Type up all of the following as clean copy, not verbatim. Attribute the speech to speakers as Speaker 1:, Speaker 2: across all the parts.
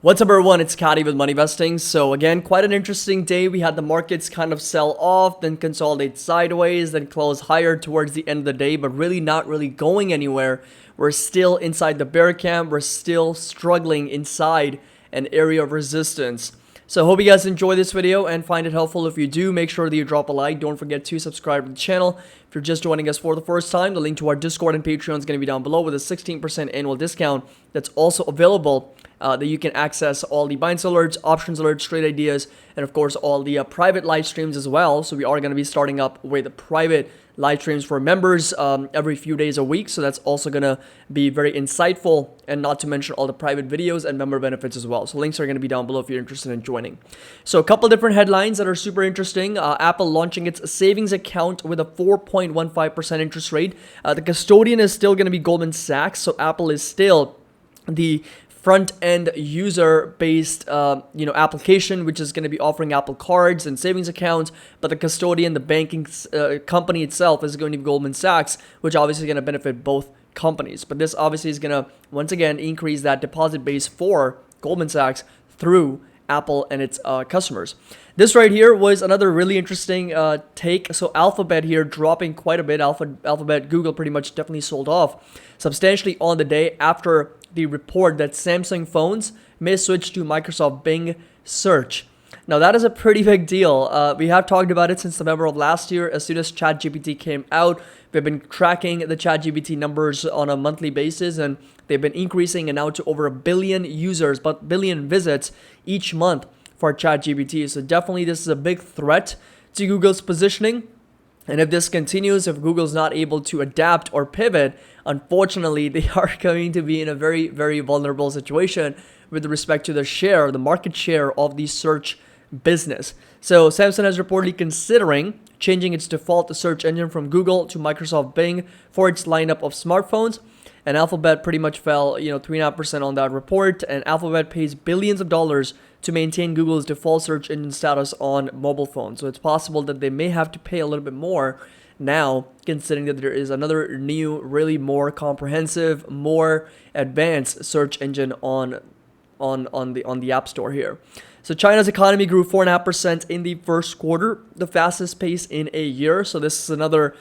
Speaker 1: What's up everyone, it's Caddy with Money Vesting. So again, quite an interesting day. We had the markets kind of sell off, then consolidate sideways, then close higher towards the end of the day, but really not really going anywhere. We're still inside the bear camp. We're still struggling inside an area of resistance. So I hope you guys enjoy this video and find it helpful. If you do, make sure that you drop a like. Don't forget to subscribe to the channel. If you're just joining us for the first time, the link to our Discord and Patreon is going to be down below with a 16% annual discount that's also available that you can access all the buying alerts, options alerts, trade ideas, and of course all the private live streams as well. So we are going to be starting up with private live streams for members every few days a week. So that's also going to be very insightful, and not to mention all the private videos and member benefits as well. So links are going to be down below if you're interested in joining. So a couple different headlines that are super interesting. Apple launching its savings account with a 4.15% interest rate. The custodian is still going to be Goldman Sachs. So Apple is still the front-end user-based application, which is going to be offering Apple cards and savings accounts, but the custodian, the banking company itself, is going to be Goldman Sachs, which obviously is going to benefit both companies. But this obviously is going to once again increase that deposit base for Goldman Sachs through Apple and its customers. This right here was another really interesting take. So Alphabet here dropping quite a bit. Alphabet, Google pretty much definitely sold off substantially on the day after the report that Samsung phones may switch to Microsoft Bing search. Now that is a pretty big deal. We have talked about it since November of last year. As soon as ChatGPT came out, we've been tracking the ChatGPT numbers on a monthly basis, and they've been increasing and now to over 1 billion users, but billion visits each month for ChatGPT. So definitely this is a big threat to Google's positioning. And if this continues, if Google's not able to adapt or pivot, unfortunately, they are going to be in a very, very vulnerable situation with respect to the market share of the search business. So Samsung is reportedly considering changing its default search engine from Google to Microsoft Bing for its lineup of smartphones. And Alphabet pretty much fell, 3.5% on that report. And Alphabet pays billions of dollars to maintain Google's default search engine status on mobile phones. So it's possible that they may have to pay a little bit more now, considering that there is another new, really more comprehensive, more advanced search engine on the App Store here. So China's economy grew 4.5% in the first quarter, the fastest pace in a year. So this is another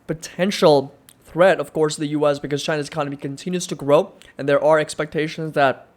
Speaker 1: potential threat, of course, to the U.S. because China's economy continues to grow, and there are expectations that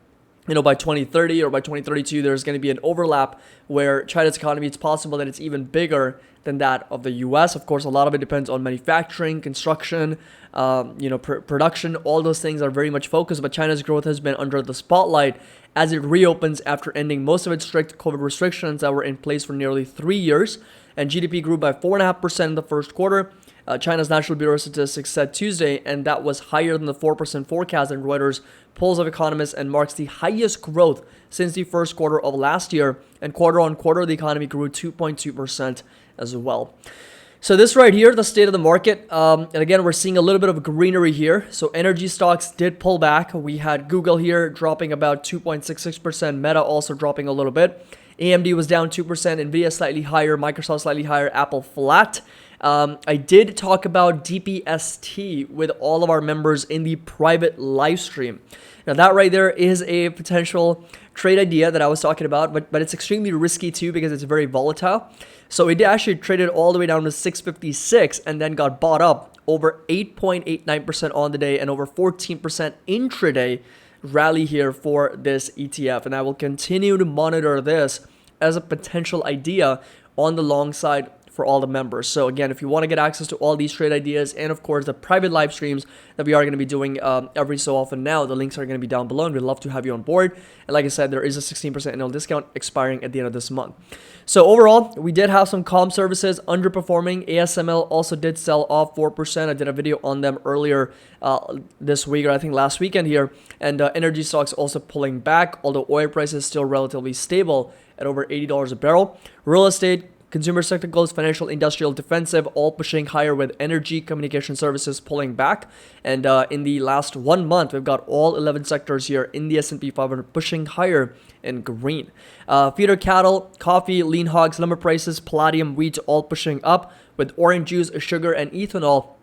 Speaker 1: by 2030 or by 2032, there's going to be an overlap where China's economy, it's possible that it's even bigger than that of the U.S. Of course, a lot of it depends on manufacturing, construction, production. All those things are very much focused, but China's growth has been under the spotlight as it reopens after ending most of its strict COVID restrictions that were in place for nearly 3 years. And GDP grew by 4.5% in the first quarter. China's National Bureau of Statistics said Tuesday, and that was higher than the 4% forecast in Reuters polls of economists, and marks the highest growth since the first quarter of last year. And quarter on quarter, the economy grew 2.2% as well. So this right here, the state of the market, and again, we're seeing a little bit of greenery here. So energy stocks did pull back. We had Google here dropping about 2.66%, Meta also dropping a little bit. AMD was down 2%, NVDA slightly higher, Microsoft slightly higher, Apple flat. I did talk about DPST with all of our members in the private live stream. Now that right there is a potential trade idea that I was talking about, but it's extremely risky too because it's very volatile. So it actually traded all the way down to 656 and then got bought up over 8.89% on the day and over 14% intraday rally here for this ETF. And I will continue to monitor this as a potential idea on the long side for all the members. So again, if you want to get access to all these trade ideas and of course the private live streams that we are going to be doing every so often now, the links are going to be down below, and we'd love to have you on board. And like I said, there is a 16% annual discount expiring at the end of this month. So overall, we did have some comm services underperforming. ASML also did sell off 4%. I did a video on them earlier this week, or I think last weekend here. And energy stocks also pulling back, although oil price is still relatively stable at over $80 a barrel. Real estate, consumer cyclicals, financial, industrial, defensive, all pushing higher, with energy, communication services pulling back. And in the last 1 month, we've got all 11 sectors here in the S&P 500 pushing higher in green. Feeder cattle, coffee, lean hogs, lumber prices, palladium, wheat, all pushing up, with orange juice, sugar, and ethanol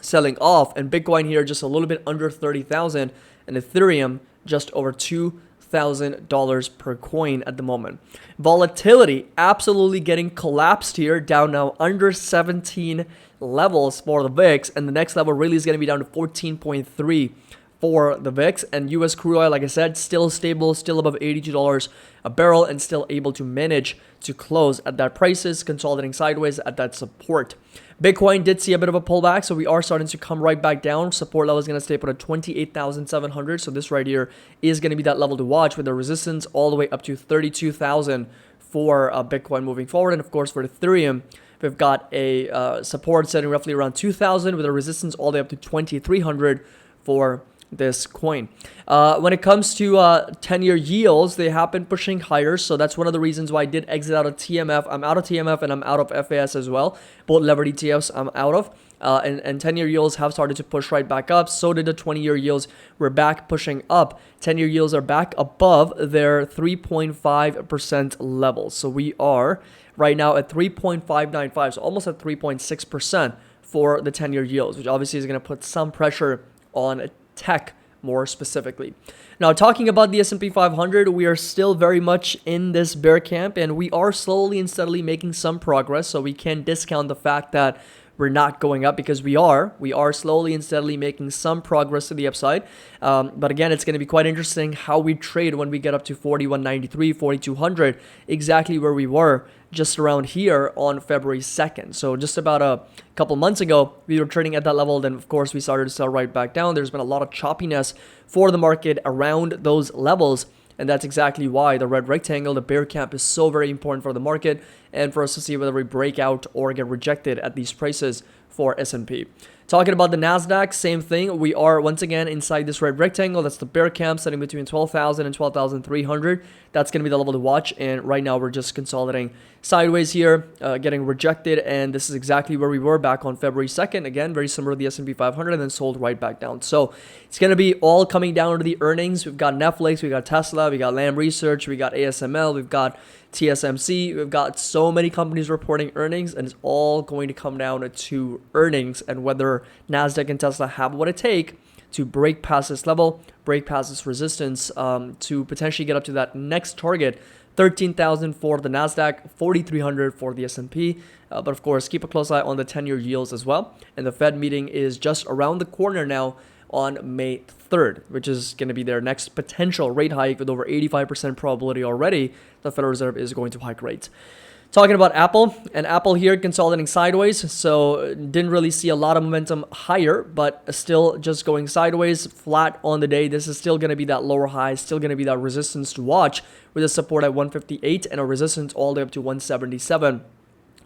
Speaker 1: selling off. And Bitcoin here just a little bit under 30,000, and Ethereum just over 2,000. $2,000 per coin at the moment. Volatility absolutely getting collapsed here, down now under 17 levels for the VIX, and the next level really is going to be down to 14.3 for the VIX. And US crude oil, like I said, still stable, still above $82 a barrel, and still able to manage to close at that prices, consolidating sideways at that support. Bitcoin did see a bit of a pullback, so we are starting to come right back down. Support level is going to stay put at 28,700. So this right here is going to be that level to watch, with the resistance all the way up to 32,000 for Bitcoin moving forward. And of course for Ethereum, we've got a support setting roughly around 2,000 with a resistance all the way up to 2,300 for this coin. When it comes to 10-year yields, they have been pushing higher, so that's one of the reasons why I did exit out of TMF. I'm out of TMF and I'm out of FAS as well. Both levered ETFs I'm out of. And 10-year yields have started to push right back up. So did the 20-year yields. We're back pushing up. 10-year yields are back above their 3.5% levels. So we are right now at 3.595, so almost at 3.6% for the 10-year yields, which obviously is going to put some pressure on tech more specifically. Now, talking about the S&P 500, we are still very much in this bear camp, and we are slowly and steadily making some progress. So we can't discount the fact that we're not going up, because we are slowly and steadily making some progress to the upside. But again, it's going to be quite interesting how we trade when we get up to 4193, 4200, exactly where we were just around here on February 2nd. So just about a couple months ago, we were trading at that level. Then, of course, we started to sell right back down. There's been a lot of choppiness for the market around those levels. And that's exactly why the red rectangle, the bear camp, is so very important for the market and for us to see whether we break out or get rejected at these prices for S&P. Talking about the NASDAQ, same thing. We are once again inside this red rectangle. That's the bear camp, setting between 12,000 and 12,300. That's going to be the level to watch. And right now we're just consolidating sideways here, getting rejected. And this is exactly where we were back on February 2nd. Again, very similar to the S&P 500, and then sold right back down. So it's going to be all coming down to the earnings. We've got Netflix, we got Tesla, we got Lam Research, we got ASML, we've got TSMC. We've got so many companies reporting earnings, and it's all going to come down to earnings and whether NASDAQ and Tesla have what it takes to break past this level, break past this resistance, to potentially get up to that next target, 13,000 for the NASDAQ, 4,300 for the S&P. But of course, keep a close eye on the 10-year yields as well. And the Fed meeting is just around the corner now on May 3rd, which is going to be their next potential rate hike, with over 85% probability already the Federal Reserve is going to hike rates. Talking about Apple, and Apple here consolidating sideways, so didn't really see a lot of momentum higher, but still just going sideways, flat on the day. This is still going to be that lower high, still going to be that resistance to watch, with a support at 158 and a resistance all the way up to 177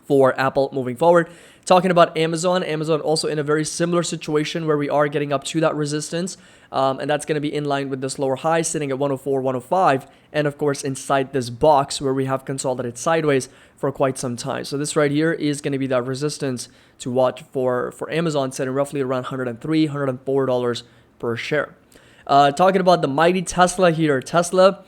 Speaker 1: for Apple moving forward. Talking about Amazon also in a very similar situation where we are getting up to that resistance, and that's going to be in line with this lower high sitting at 104, 105, and of course inside this box where we have consolidated sideways for quite some time. So this right here is going to be that resistance to watch for Amazon, sitting roughly around $103, $104 per share. Talking about the mighty Tesla here, Tesla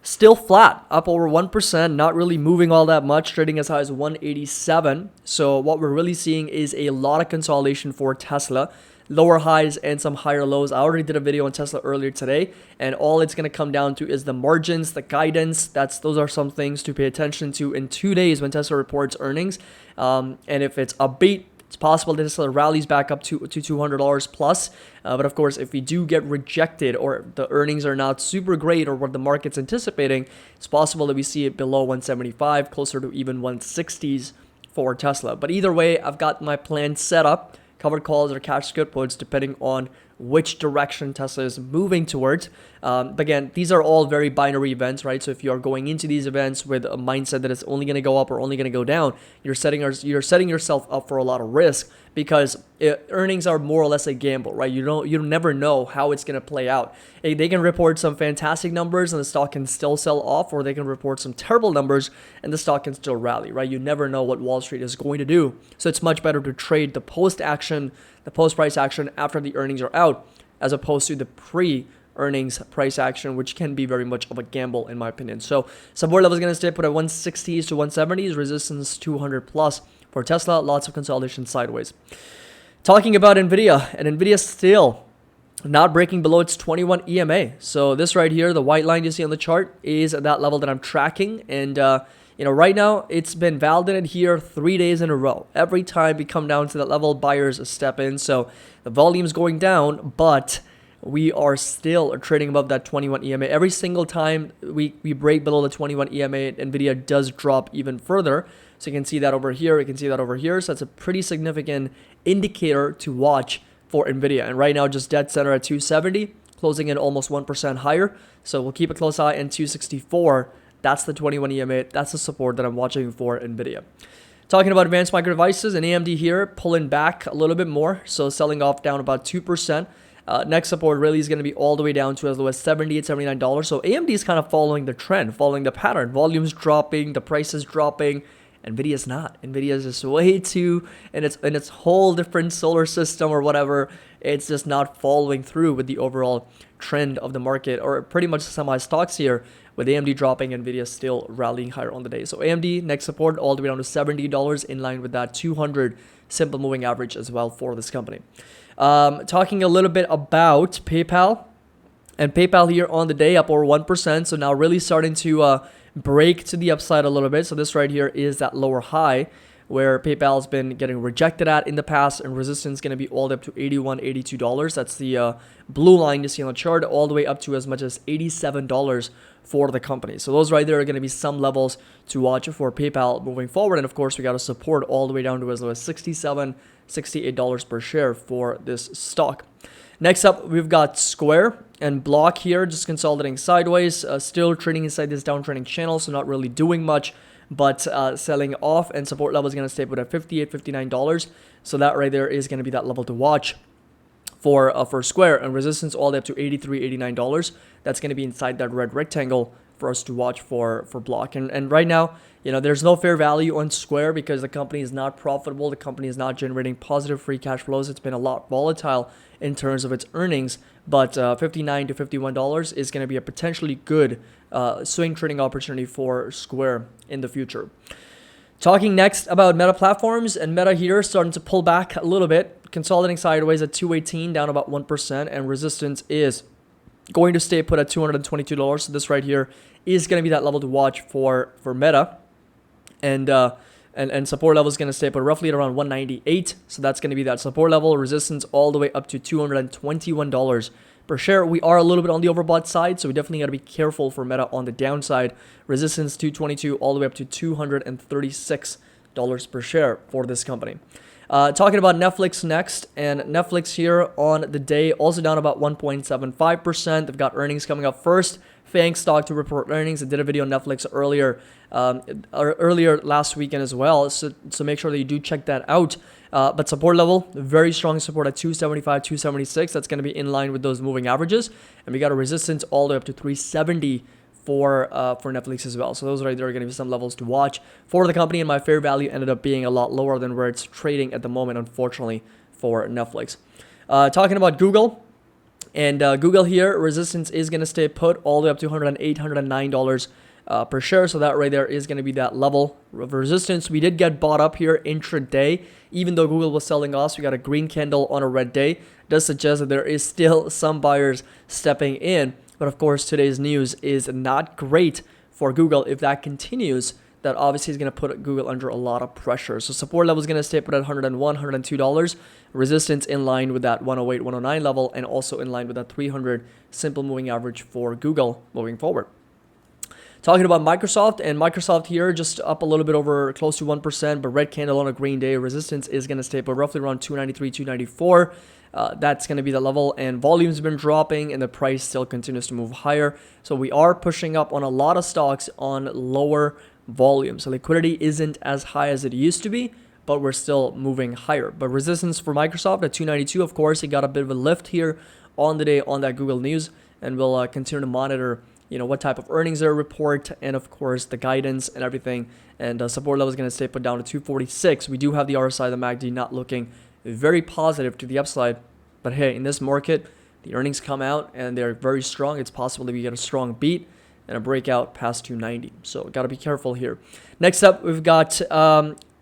Speaker 1: still flat, up over 1%, not really moving all that much, trading as high as 187. So what we're really seeing is a lot of consolidation for Tesla, lower highs and some higher lows. I already did a video on Tesla earlier today, and all it's going to come down to is the margins, the guidance. Those are some things to pay attention to in 2 days when Tesla reports earnings. And if it's upbeat, it's possible that Tesla rallies back up to $200 plus. But of course, if we do get rejected or the earnings are not super great or what the market's anticipating, it's possible that we see it below 175, closer to even 160s for Tesla. But either way, I've got my plan set up, covered calls or cash good puts, depending on which direction Tesla is moving towards. Again, these are all very binary events, right? So if you are going into these events with a mindset that it's only going to go up or only going to go down, you're setting yourself up for a lot of risk, because earnings are more or less a gamble, right? You never know how it's going to play out. They can report some fantastic numbers and the stock can still sell off, or they can report some terrible numbers and the stock can still rally, right? You never know what Wall Street is going to do. So it's much better to trade the post-price action after the earnings are out, as opposed to the pre-earnings price action, which can be very much of a gamble in my opinion. So support level is going to stay put at 160s to 170s, resistance 200 plus for Tesla, lots of consolidation sideways. Talking about NVIDIA, and NVIDIA still not breaking below its 21 EMA. So this right here, the white line you see on the chart, is that level that I'm tracking. And right now it's been validated here 3 days in a row. Every time we come down to that level, buyers step in. So the volume's going down, but we are still trading above that 21 EMA. Every single time we break below the 21 EMA, NVIDIA does drop even further. So you can see that over here, you can see that over here. So that's a pretty significant indicator to watch for NVIDIA. And right now, just dead center at 270, closing in almost 1% higher. So we'll keep a close eye in 264. That's the 21 EMA. That's the support that I'm watching for NVIDIA. Talking about advanced micro devices, and AMD here pulling back a little bit more. So selling off down about 2%. Next support really is going to be all the way down to as low as $78, $79. So AMD is kind of following the trend, following the pattern. Volume's dropping, the price is dropping. NVIDIA's not. NVIDIA's just way too, and it's in its whole different solar system or whatever. It's just not following through with the overall trend of the market, or pretty much semi stocks here, with AMD dropping, NVIDIA still rallying higher on the day. So AMD next support all the way down to $70, in line with that 200 simple moving average as well for this company. Talking a little bit about PayPal, and PayPal here on the day up over 1%. So now really starting to break to the upside a little bit. So this right here is that lower high where PayPal has been getting rejected at in the past, and resistance going to be all the way up to $81, $82. That's the blue line you see on the chart, all the way up to as much as $87 for the company. So those right there are going to be some levels to watch for PayPal moving forward. And of course, we got a support all the way down to as low as $67, $68 per share for this stock. Next up, we've got Square and Block here, just consolidating sideways, still trading inside this downtrending channel, so not really doing much, but selling off, and support level is going to stay put at $58, $59. So that right there is going to be that level to watch for Square, and resistance all the way up to $83, $89. That's going to be inside that red rectangle for us to watch for Block. And right now, there's no fair value on Square because the company is not profitable. The company is not generating positive free cash flows. It's been a lot volatile in terms of its earnings, but $59 to $51 is going to be a potentially good swing trading opportunity for Square in the future. Talking next about Meta platforms, and Meta here starting to pull back a little bit, consolidating sideways at 218, down about 1%, and resistance is going to stay put at $222. So this right here is going to be that level to watch for Meta, and support level is going to stay put roughly at around 198. So that's going to be that support level. Resistance all the way up to $221 per share. We are a little bit on the overbought side, so we definitely got to be careful for Meta on the downside. Resistance 222 all the way up to $236 per share for this company. Talking about Netflix next, and Netflix here on the day also down about 1.75%. They've got earnings coming up first. FANG stock to report earnings. I did a video on Netflix earlier last weekend as well, so make sure that you do check that out. But support level, very strong support at 275, 276. That's going to be in line with those moving averages, and we got a resistance all the way up to 370 for Netflix as well. So those right there are going to be some levels to watch for the company, and my fair value ended up being a lot lower than where it's trading at the moment, unfortunately, for Netflix. Talking about Google, and Google here, resistance is going to stay put all the way up to $108, $109 per share. So that right there is going to be that level of resistance. We did get bought up here intraday, even though Google was selling off. So we got a green candle on a red day. It does suggest that there is still some buyers stepping in. But of course, today's news is not great for Google. If that continues, that obviously is going to put Google under a lot of pressure. So support level is going to stay put at $101, $102. Resistance in line with that 108, 109 level, and also in line with that 300 simple moving average for Google moving forward. Talking about Microsoft, and Microsoft here just up a little bit over close to 1%, but red candle on a green day. Resistance is going to stay put roughly around 293, 294. That's going to be the level, and volume's been dropping, and the price still continues to move higher. So we are pushing up on a lot of stocks on lower volume. So liquidity isn't as high as it used to be, but we're still moving higher. But resistance for Microsoft at 292, of course, it got a bit of a lift here on the day on that Google news, and we'll continue to monitor what type of earnings they report, and of course the guidance and everything. And support level is going to stay put down to 246. We do have the RSI, the MACD, not looking very positive to the upside, but hey, in this market, the earnings come out and they're very strong. It's possible that we get a strong beat and a breakout past 290. So got to be careful here. Next up, we've got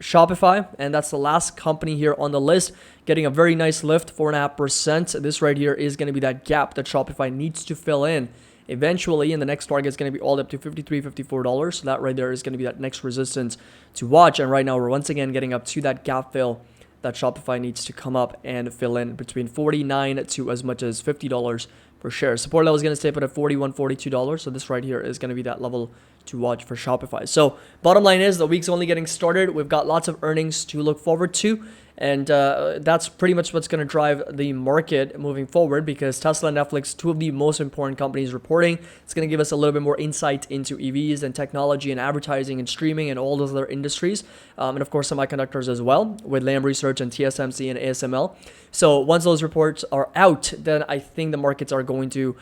Speaker 1: Shopify, and that's the last company here on the list, getting a very nice lift, 4.5%. This right here is going to be that gap that Shopify needs to fill in eventually, and the next target is going to be all up to $53, $54. So that right there is going to be that next resistance to watch. And right now we're once again getting up to that gap fill that Shopify needs to come up and fill in between $49 to as much as $50 per share. Support level is going to stay put at $41, $42. So this right here is going to be that level to watch for Shopify. So bottom line is the week's only getting started. We've got lots of earnings to look forward to. And that's pretty much what's going to drive the market moving forward, because Tesla and Netflix, two of the most important companies reporting. It's going to give us a little bit more insight into EVs and technology and advertising and streaming and all those other industries. And of course, semiconductors as well with Lam Research and TSMC and ASML. So once those reports are out, then I think the markets are going to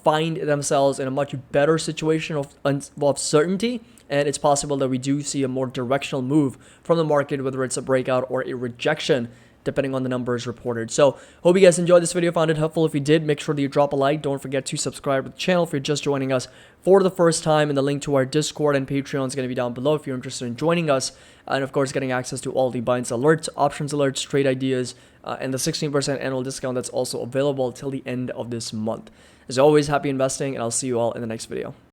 Speaker 1: find themselves in a much better situation of certainty. And it's possible that we do see a more directional move from the market, whether it's a breakout or a rejection, depending on the numbers reported. So hope you guys enjoyed this video, found it helpful. If you did, make sure that you drop a like. Don't forget to subscribe to the channel if you're just joining us for the first time. And the link to our Discord and Patreon is going to be down below if you're interested in joining us. And of course, getting access to all the binds alerts, options alerts, trade ideas, and the 16% annual discount that's also available till the end of this month. As always, happy investing, and I'll see you all in the next video.